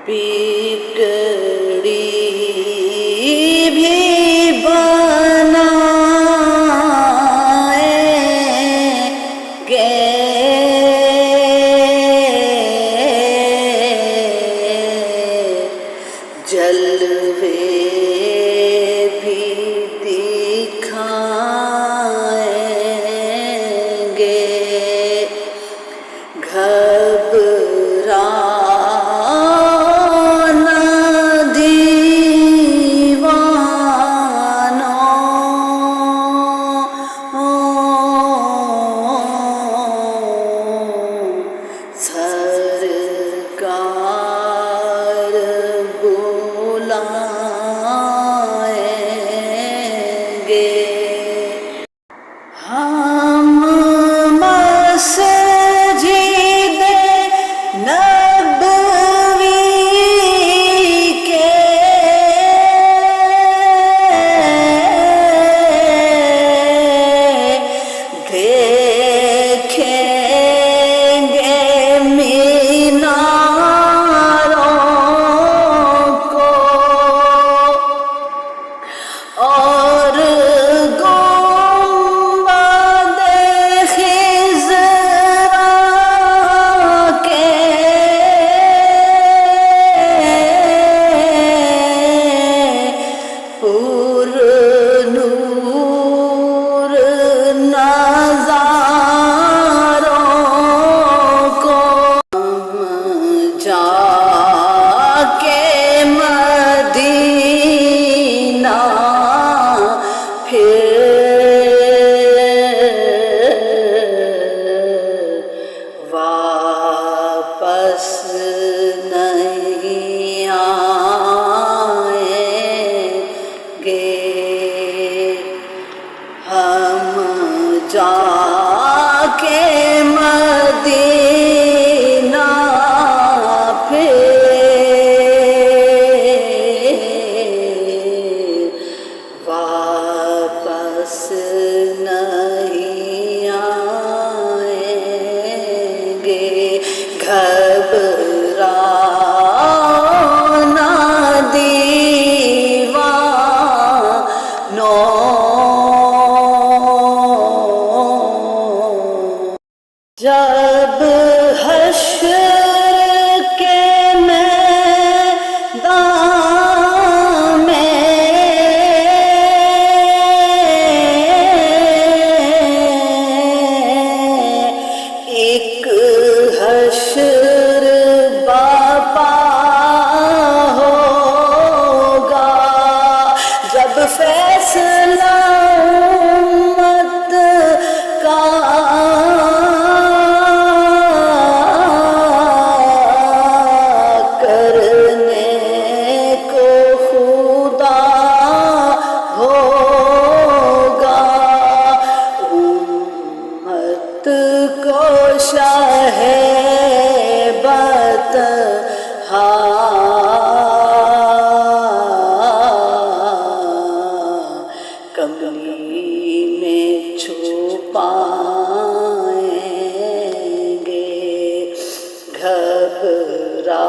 बिगड़ी भी बनाएंगे, जलवे भी दिखाएंगे, घबराना दीवानों, सरकार बुलाएंगे। हम मस्जिद नबवी के देखेंगे मीनारों को, और गुंबद खिज़रा के पुरनूर नज़ारों को, हम जाके मदीना फिर वापस नहीं आएंगे। हम जाके मदीना फिर वापस नहीं आएंगे, घबराना दीवानों, जब हश्र के मैदान में एक हश्र बापा होगा, जब फैसला उम्मत का करने को खुदा होगा, उम्मत को शाहेबत कमली में छुपाएंगे, घबरा